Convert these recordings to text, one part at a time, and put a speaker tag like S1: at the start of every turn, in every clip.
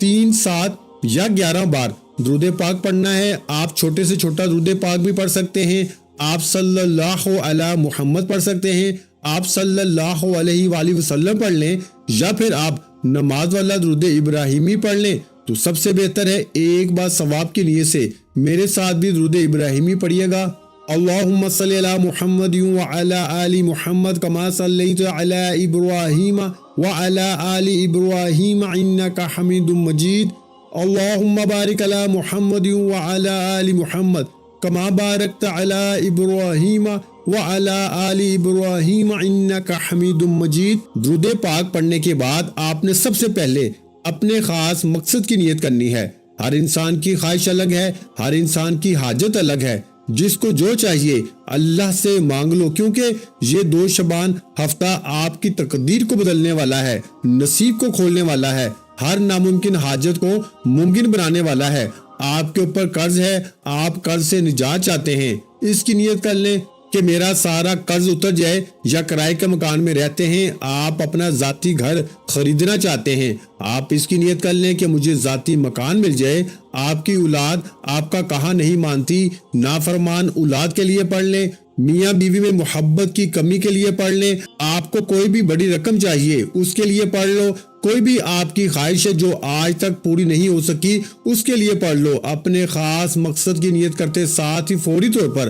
S1: 3, 7 یا 11 بار درود پاک پڑھنا ہے۔ آپ چھوٹے سے چھوٹا درود پاک بھی پڑھ سکتے ہیں، آپ صلی اللہ علی محمد پڑھ سکتے ہیں، آپ صلی اللہ علیہ وآلہ وسلم پڑھ لیں، یا پھر آپ نماز والا درود ابراہیمی پڑھ لیں تو سب سے بہتر ہے۔ ایک بار ثواب کی نیت سے میرے ساتھ بھی درود ابراہیمی پڑھیے گا۔ اللہم صلی علی محمد وعلی آل محمد کما صلیت علی ابراہیم وعلی آل ابراہیم انک حمید مجید۔ اللہم بارک علی محمد وعلی آل محمد کما بارکت علی ابراہیم وعلی آل ابراہیم انک حمید مجید۔ درود پاک پڑھنے کے بعد آپ نے سب سے پہلے اپنے خاص مقصد کی نیت کرنی ہے۔ ہر انسان کی خواہش الگ ہے، ہر انسان کی حاجت الگ ہے، جس کو جو چاہیے اللہ سے مانگ لو، کیونکہ یہ 2 شعبان ہفتہ آپ کی تقدیر کو بدلنے والا ہے، نصیب کو کھولنے والا ہے، ہر ناممکن حاجت کو ممکن بنانے والا ہے۔ آپ کے اوپر قرض ہے، آپ قرض سے نجات چاہتے ہیں، اس کی نیت کر لیں کہ میرا سارا قرض اتر جائے، یا کرائے کے مکان میں رہتے ہیں، آپ اپنا ذاتی گھر خریدنا چاہتے ہیں، آپ اس کی نیت کر لیں کہ مجھے ذاتی مکان مل جائے۔ آپ کی اولاد آپ کا کہا نہیں مانتی، نافرمان اولاد کے لیے پڑھ لیں، میاں بیوی میں محبت کی کمی کے لیے پڑھ لیں، آپ کو کوئی بھی بڑی رقم چاہیے اس کے لیے پڑھ لو، کوئی بھی آپ کی خواہش ہے جو آج تک پوری نہیں ہو سکی اس کے لیے پڑھ لو۔ اپنے خاص مقصد کی نیت کرتے ساتھ ہی فوری طور پر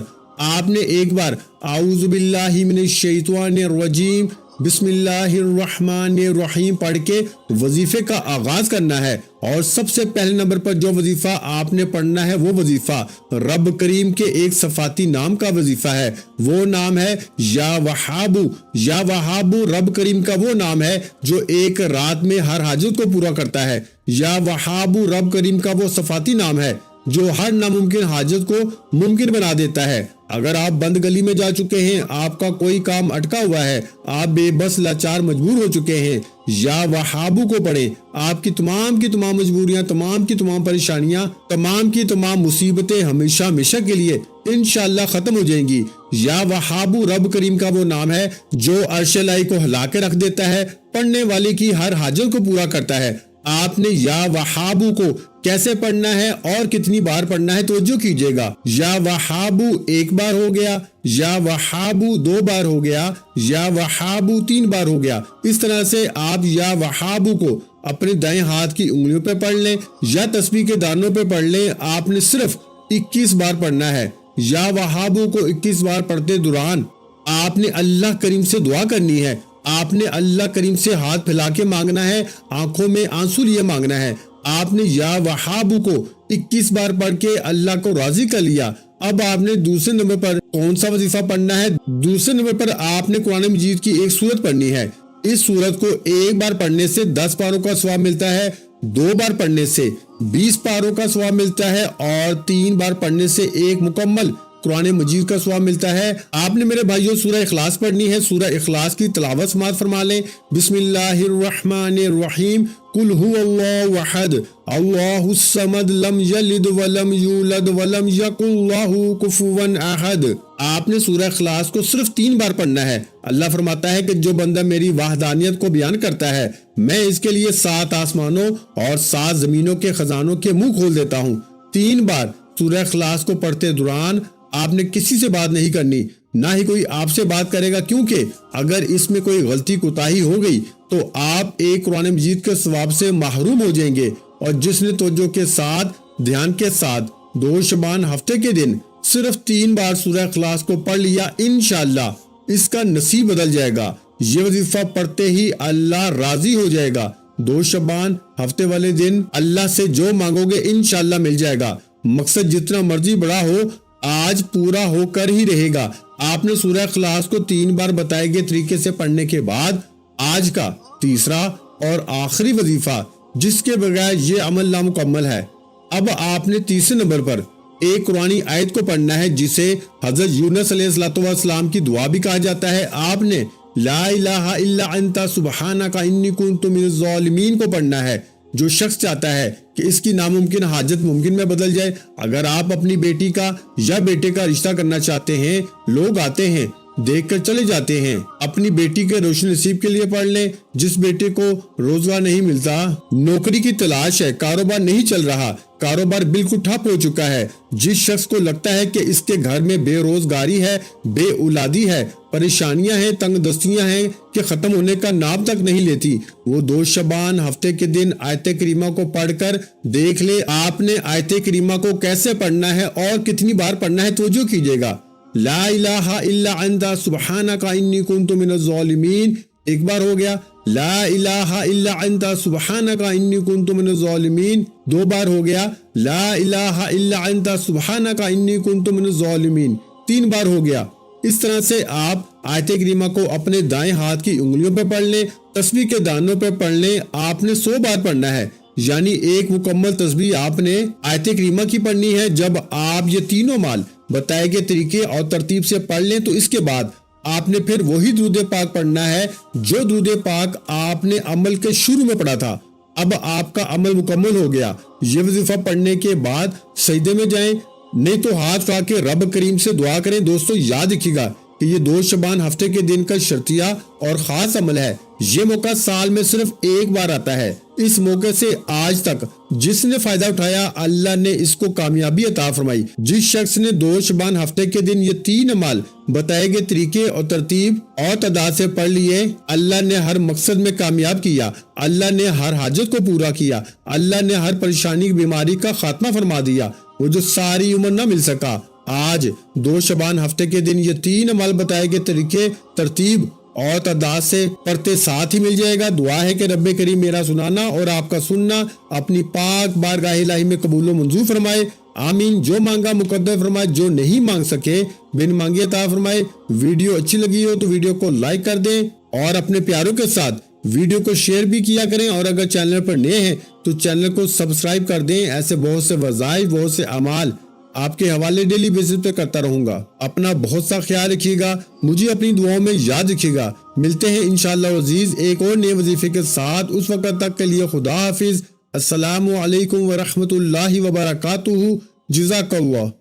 S1: آپ نے ایک بار اعوذ باللہ من الشیطان الرجیم بسم اللہ الرحمن الرحیم پڑھ کے وظیفے کا آغاز کرنا ہے، اور سب سے پہلے نمبر پر جو وظیفہ آپ نے پڑھنا ہے وہ وظیفہ رب کریم کے ایک صفاتی نام کا وظیفہ ہے۔ وہ نام ہے یا وہابو۔ یا وہابو رب کریم کا وہ نام ہے جو ایک رات میں ہر حاجت کو پورا کرتا ہے۔ یا وہابو رب کریم کا وہ صفاتی نام ہے جو ہر ناممکن حاجت کو ممکن بنا دیتا ہے۔ اگر آپ بند گلی میں جا چکے ہیں، آپ کا کوئی کام اٹکا ہوا ہے، آپ بے بس لاچار مجبور ہو چکے ہیں، یا وہابو کو پڑھیں، آپ کی تمام مجبوریاں، تمام کی تمام پریشانیاں، تمام کی تمام مصیبتیں ہمیشہ ہمیشہ کے لیے انشاءاللہ ختم ہو جائیں گی۔ یا وہابو رب کریم کا وہ نام ہے جو عرش الہی کو ہلا کے رکھ دیتا ہے، پڑھنے والے کی ہر حاجت کو پورا کرتا ہے۔ آپ نے یا وہابو کو کیسے پڑھنا ہے اور کتنی بار پڑھنا ہے توجہ کیجیے گا۔ یا وہابو 1 بار ہو گیا، یا وہابو 2 بار ہو گیا، یا وہابو 3 بار ہو گیا۔ اس طرح سے آپ یا وہابو کو اپنے دائیں ہاتھ کی انگلیوں پہ پڑھ لیں یا تسبیح کے دانوں پہ پڑھ لیں۔ آپ نے صرف 21 بار پڑھنا ہے۔ یا وہابو کو 21 بار پڑھتے دوران آپ نے اللہ کریم سے دعا کرنی ہے، آپ نے اللہ کریم سے ہاتھ پھیلا کے مانگنا ہے، آنکھوں میں آنسو لیے مانگنا ہے۔ آپ نے یا وہابو کو 21 بار پڑھ کے اللہ کو راضی کر لیا۔ اب آپ نے دوسرے نمبر پر کون سا وظیفہ پڑھنا ہے؟ دوسرے نمبر پر آپ نے قرآن مجید کی ایک سورت پڑھنی ہے۔ اس سورت کو 1 بار پڑھنے سے 10 پاروں کا ثواب ملتا ہے، 2 بار پڑھنے سے 20 پاروں کا ثواب ملتا ہے، اور 3 بار پڑھنے سے 1 مکمل قرآن مجید کا ثواب ملتا ہے۔ آپ نے میرے بھائیوں سورہ اخلاص پڑھنی ہے۔ سورہ اخلاص کی تلاوت سماعت فرما لیں۔ بسم اللہ الرحمن الرحیم قل هو اللہ احد اللہ الصمد لم یلد ولم یولد ولم یکن لہ کفوا احد۔ آپ نے سورہ اخلاص کو صرف 3 بار پڑھنا ہے۔ اللہ فرماتا ہے کہ جو بندہ میری وحدانیت کو بیان کرتا ہے، میں اس کے لیے 7 آسمانوں اور 7 زمینوں کے خزانوں کے منہ کھول دیتا ہوں۔ 3 بار سورہ اخلاص کو پڑھتے دوران آپ نے کسی سے بات نہیں کرنی، نہ ہی کوئی آپ سے بات کرے گا، کیونکہ اگر اس میں کوئی غلطی کوتاہی ہو گئی تو آپ ایک قرآن مجید کے ثواب سے محروم ہو جائیں گے۔ اور جس نے توجہ کے ساتھ، دھیان کے ساتھ 2 شعبان ہفتے کے دن صرف 3 بار سورہ اخلاص کو پڑھ لیا، انشاءاللہ اس کا نصیب بدل جائے گا۔ یہ وظیفہ پڑھتے ہی اللہ راضی ہو جائے گا۔ 2 شعبان ہفتے والے دن اللہ سے جو مانگو گے انشاءاللہ مل جائے گا۔ مقصد جتنا مرضی بڑا ہو، آج پورا ہو کر ہی رہے گا۔ آپ نے سورہ اخلاص کو 3 بار بتائے گئے طریقے سے پڑھنے کے بعد آج کا تیسرا اور آخری وظیفہ جس کے بغیر یہ عمل نامکمل ہے۔ اب آپ نے تیسرے نمبر پر ایک قرآنی آیت کو پڑھنا ہے جسے حضرت یونس علیہ السلام کی دعا بھی کہا جاتا ہے۔ آپ نے لا الہ الا انت سبحانک انی کنت من الظالمین کو پڑھنا ہے۔ جو شخص چاہتا ہے کہ اس کی ناممکن حاجت ممکن میں بدل جائے، اگر آپ اپنی بیٹی کا یا بیٹے کا رشتہ کرنا چاہتے ہیں، لوگ آتے ہیں دیکھ کر چلے جاتے ہیں۔ اپنی بیٹی کے روشن نصیب کے لیے پڑھ لیں۔ جس بیٹے کو روزگار نہیں ملتا، نوکری کی تلاش ہے، کاروبار نہیں چل رہا، کاروبار بالکل ٹھپ ہو چکا ہے، جس شخص کو لگتا ہے کہ اس کے گھر میں بے روزگاری ہے، بے اولادی ہے، پریشانیاں ہیں، تنگ دستیاں ہیں کہ ختم ہونے کا نام تک نہیں لیتی، وہ 2 شعبان ہفتے کے دن آیت کریمہ کو پڑھ کر دیکھ لے آپ نے آیت کریمہ کو کیسے پڑھنا ہے اور کتنی بار پڑھنا ہے۔ توجہ کیجئے گا، لا الہ الا انت سبحانک انی کنت من الظالمین ایک بار ہو گیا، لا الہ الا انت سبحانک انی کنت من الظالمین 2 بار ہو گیا، لا الہ الا انت سبحانک انی کنت من الظالمین 3 بار ہو گیا۔ اس طرح سے آپ آیت کریمہ کو اپنے دائیں ہاتھ کی انگلیوں پہ پڑھ لیں، تسبیح کے دانوں پہ پڑھ لیں۔ آپ نے 100 بار پڑھنا ہے، یعنی ایک مکمل تسبیح آپ نے آیت کریمہ کی پڑھنی ہے۔ جب آپ یہ تینوں مال بتائے گئے طریقے اور ترتیب سے پڑھ لیں تو اس کے بعد آپ نے پھر وہی درود پاک پڑھنا ہے جو درود پاک آپ نے عمل کے شروع میں پڑھا تھا۔ اب آپ کا عمل مکمل ہو گیا۔ یہ وظیفہ پڑھنے کے بعد سجدے میں جائیں، نہیں تو ہاتھ اٹھا کے رب کریم سے دعا کریں۔ دوستو یاد رکھیے گا کہ یہ 2 شعبان ہفتے کے دن کا شرطیہ اور خاص عمل ہے۔ یہ موقع سال میں صرف ایک بار آتا ہے۔ اس موقع سے آج تک جس نے فائدہ اٹھایا اللہ نے اس کو کامیابی عطا فرمائی۔ جس شخص نے 2 شعبان ہفتے کے دن یہ 3 اعمال بتائے گئے طریقے اور ترتیب اور تعداد سے پڑھ لیے، اللہ نے ہر مقصد میں کامیاب کیا، اللہ نے ہر حاجت کو پورا کیا، اللہ نے ہر پریشانی بیماری کا خاتمہ فرما دیا، وہ جو ساری عمر نہ مل سکا۔ آج 2 شعبان ہفتے کے دن یہ 3 اعمال بتائے گئے طریقے، ترتیب اور تعداد سے پڑھتے ساتھ ہی مل جائے گا۔ دعا ہے کہ رب کریم میرا سنانا اور آپ کا سننا اپنی پاک بارگاہ الہی میں قبول و منظور فرمائے، آمین۔ جو مانگا مقدر فرمائے، جو نہیں مانگ سکے بن مانگے عطا فرمائے۔ ویڈیو اچھی لگی ہو تو ویڈیو کو لائک کر دیں اور اپنے پیاروں کے ساتھ ویڈیو کو شیئر بھی کیا کریں، اور اگر چینل پر نئے ہیں تو چینل کو سبسکرائب کر دیں۔ ایسے بہت سے وظائف، بہت سے اعمال آپ کے حوالے ڈیلی بیسس پہ کرتا رہوں گا۔ اپنا بہت سا خیال رکھیے گا، مجھے اپنی دعاؤں میں یاد رکھیے گا۔ ملتے ہیں انشاءاللہ عزیز ایک اور نئے وظیفے کے ساتھ، اس وقت تک کے لیے خدا حافظ۔ السلام علیکم ورحمۃ اللہ وبرکاتہ۔ جزاک اللہ۔